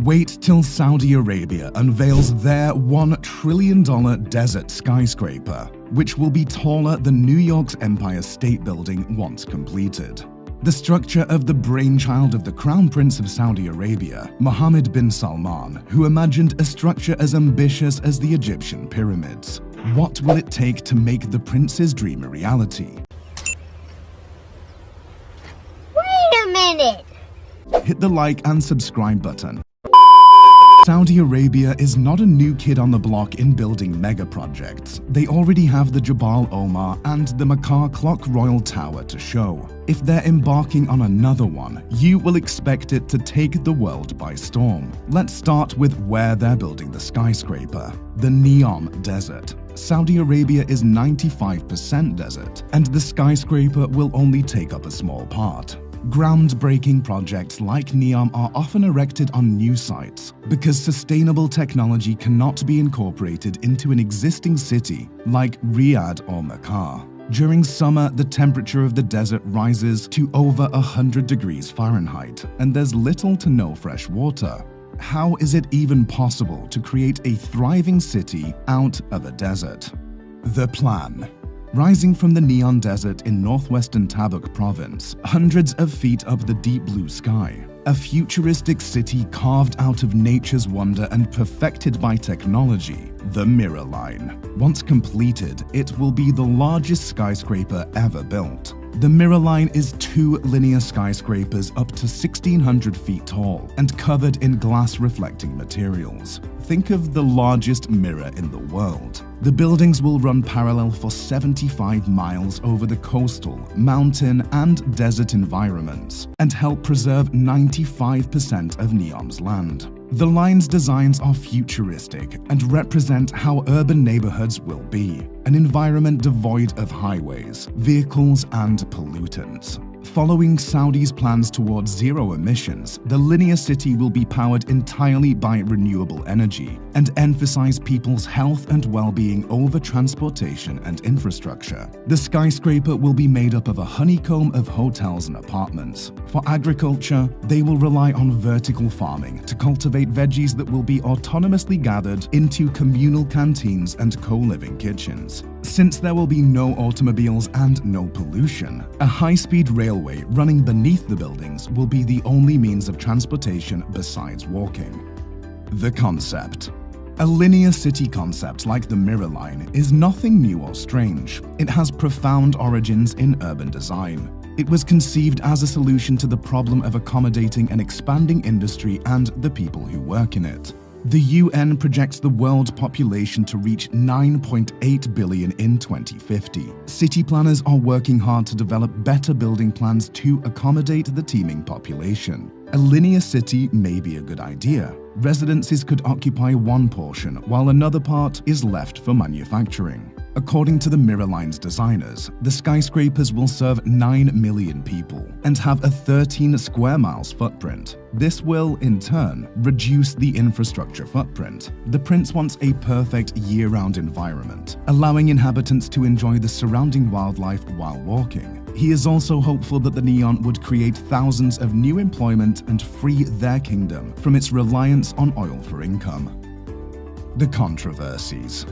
Wait till Saudi Arabia unveils their $1 trillion desert skyscraper, which will be taller than New York's Empire State Building once completed. The structure of the brainchild of the Crown Prince of Saudi Arabia, Mohammed bin Salman, who imagined a structure as ambitious as the Egyptian pyramids. What will it take to make the prince's dream a reality? Wait a minute! Hit the like and subscribe button. Saudi Arabia is not a new kid on the block in building mega projects. They already have the Jabal Omar and the Makkah Clock Royal Tower to show. If they're embarking on another one, you will expect it to take the world by storm. Let's start with where they're building the skyscraper: the Neom Desert. Saudi Arabia is 95% desert, and the skyscraper will only take up a small part. Groundbreaking projects like Neom are often erected on new sites because sustainable technology cannot be incorporated into an existing city like Riyadh or Makkah. During summer, the temperature of the desert rises to over 100 degrees Fahrenheit, and there's little to no fresh water. How is it even possible to create a thriving city out of a desert? The plan. Rising from the Neom Desert in northwestern Tabuk province, hundreds of feet up the deep blue sky, a futuristic city carved out of nature's wonder and perfected by technology, the Mirror Line. Once completed, it will be the largest skyscraper ever built. The Mirror Line is 2 linear skyscrapers up to 1,600 feet tall and covered in glass-reflecting materials. Think of the largest mirror in the world. The buildings will run parallel for 75 miles over the coastal, mountain, and desert environments and help preserve 95% of Neom's land. The line's designs are futuristic and represent how urban neighborhoods will be, an environment devoid of highways, vehicles, and pollutants. Following Saudi's plans towards zero emissions, the linear city will be powered entirely by renewable energy and emphasize people's health and well-being over transportation and infrastructure. The skyscraper will be made up of a honeycomb of hotels and apartments. For agriculture, they will rely on vertical farming to cultivate veggies that will be autonomously gathered into communal canteens and co-living kitchens. Since there will be no automobiles and no pollution, a high-speed railway running beneath the buildings will be the only means of transportation besides walking. The concept. A linear city concept like the Mirror Line is nothing new or strange. It has profound origins in urban design. It was conceived as a solution to the problem of accommodating an expanding industry and the people who work in it. The UN projects the world population to reach 9.8 billion in 2050. City planners are working hard to develop better building plans to accommodate the teeming population. A linear city may be a good idea. Residences could occupy one portion, while another part is left for manufacturing. According to the Mirror Line's designers, the skyscrapers will serve 9 million people and have a 13 square miles footprint. This will, in turn, reduce the infrastructure footprint. The prince wants a perfect year-round environment, allowing inhabitants to enjoy the surrounding wildlife while walking. He is also hopeful that the Neom would create thousands of new employment and free their kingdom from its reliance on oil for income. The controversies.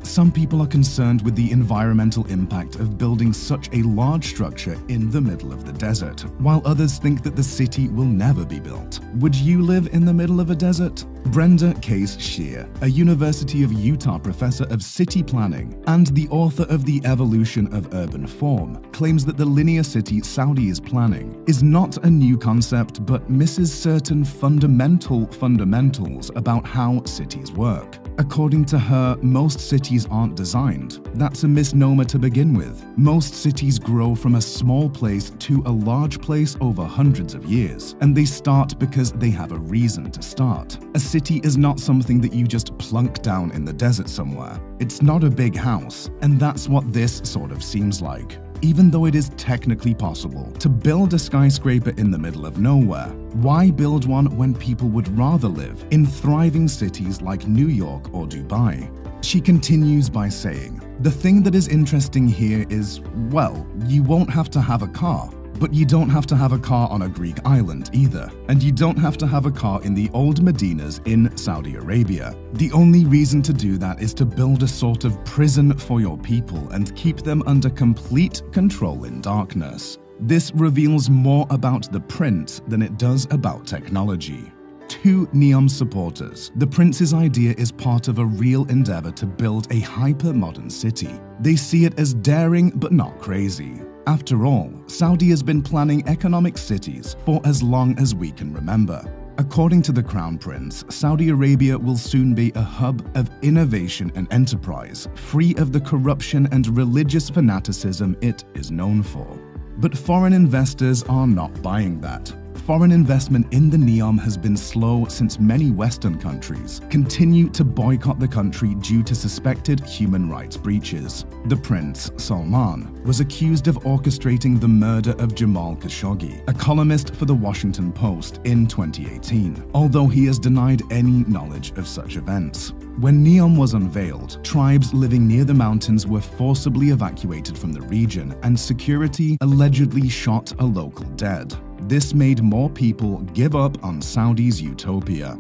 Some people are concerned with the environmental impact of building such a large structure in the middle of the desert, while others think that the city will never be built. Would you live in the middle of a desert? Brenda Case Shear, a University of Utah professor of city planning and the author of The Evolution of Urban Form, claims that the linear city Saudi is planning is not a new concept but misses certain fundamentals about how cities work. According to her, most cities aren't designed. That's a misnomer to begin with. Most cities grow from a small place to a large place over hundreds of years, and they start because they have a reason to start. A city is not something that you just plunk down in the desert somewhere. It's not a big house, and that's what this sort of seems like. Even though it is technically possible to build a skyscraper in the middle of nowhere, why build one when people would rather live in thriving cities like New York or Dubai? She continues by saying, "The thing that is interesting here is, well, you won't have to have a car. But you don't have to have a car on a Greek island either, and you don't have to have a car in the old Medinas in Saudi Arabia. The only reason to do that is to build a sort of prison for your people and keep them under complete control in darkness. This reveals more about the prince than it does about technology. To Neom's supporters, the prince's idea is part of a real endeavor to build a hyper-modern city. They see it as daring but not crazy. After all, Saudi has been planning economic cities for as long as we can remember. According to the Crown Prince, Saudi Arabia will soon be a hub of innovation and enterprise, free of the corruption and religious fanaticism it is known for. But foreign investors are not buying that. Foreign investment in the Neom has been slow since many Western countries continue to boycott the country due to suspected human rights breaches. The Prince, Salman, was accused of orchestrating the murder of Jamal Khashoggi, a columnist for the Washington Post, in 2018, although he has denied any knowledge of such events. When Neom was unveiled, tribes living near the mountains were forcibly evacuated from the region, and security allegedly shot a local dead. This made more people give up on Saudi's utopia.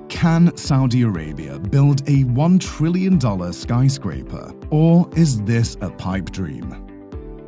Can Saudi Arabia build a $1 trillion skyscraper, or is this a pipe dream?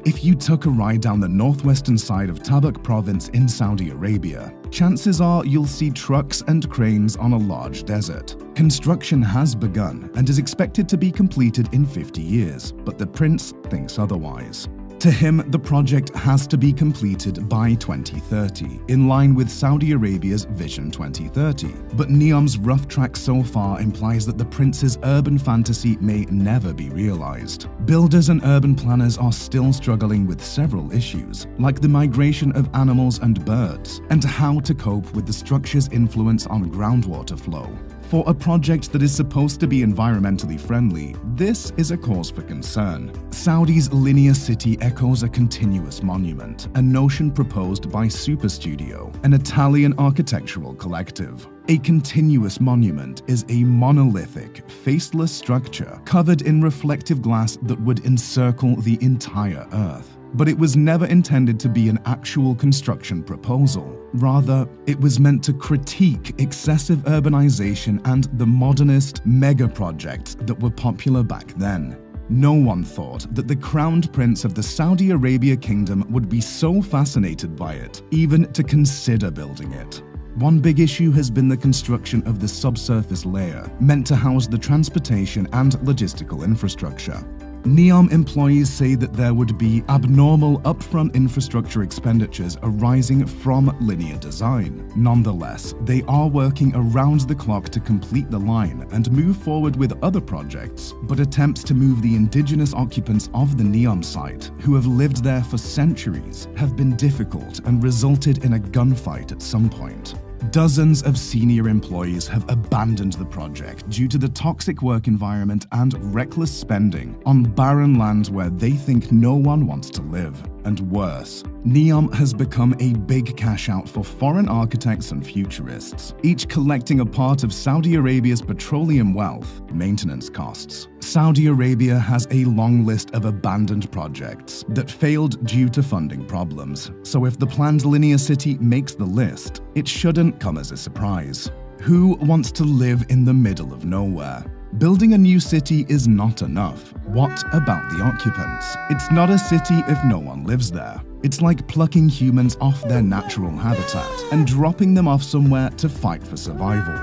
If you took a ride down the northwestern side of Tabuk province in Saudi Arabia, chances are you'll see trucks and cranes on a large desert. Construction has begun and is expected to be completed in 50 years, but the prince thinks otherwise. To him, the project has to be completed by 2030, in line with Saudi Arabia's Vision 2030. But Neom's rough track so far implies that the prince's urban fantasy may never be realized. Builders and urban planners are still struggling with several issues, like the migration of animals and birds, and how to cope with the structure's influence on groundwater flow. For a project that is supposed to be environmentally friendly, this is a cause for concern. Saudi's linear city echoes a continuous monument, a notion proposed by Superstudio, an Italian architectural collective. A continuous monument is a monolithic, faceless structure covered in reflective glass that would encircle the entire Earth. But it was never intended to be an actual construction proposal. Rather, it was meant to critique excessive urbanization and the modernist mega projects that were popular back then. No one thought that the crowned prince of the Saudi Arabia kingdom would be so fascinated by it, even to consider building it. One big issue has been the construction of the subsurface layer, meant to house the transportation and logistical infrastructure. Neom employees say that there would be abnormal upfront infrastructure expenditures arising from linear design. Nonetheless, they are working around the clock to complete the line and move forward with other projects, but attempts to move the indigenous occupants of the Neom site, who have lived there for centuries, have been difficult and resulted in a gunfight at some point. Dozens of senior employees have abandoned the project due to the toxic work environment and reckless spending on barren land where they think no one wants to live. And worse, Neom has become a big cash out for foreign architects and futurists, each collecting a part of Saudi Arabia's petroleum wealth, maintenance costs. Saudi Arabia has a long list of abandoned projects that failed due to funding problems, so if the planned linear city makes the list, it shouldn't come as a surprise. Who wants to live in the middle of nowhere? Building a new city is not enough. What about the occupants? It's not a city if no one lives there. It's like plucking humans off their natural habitat and dropping them off somewhere to fight for survival.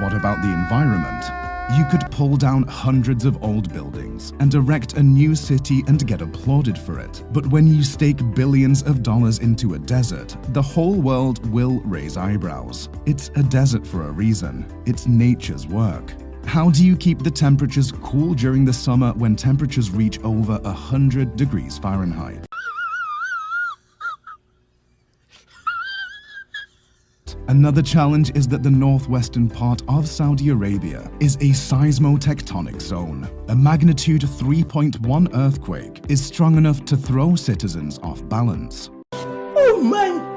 What about the environment? You could pull down hundreds of old buildings and erect a new city and get applauded for it. But when you stake billions of dollars into a desert, the whole world will raise eyebrows. It's a desert for a reason. It's nature's work. How do you keep the temperatures cool during the summer when temperatures reach over 100 degrees Fahrenheit? Another challenge is that the northwestern part of Saudi Arabia is a seismotectonic zone. A magnitude 3.1 earthquake is strong enough to throw citizens off balance. Oh my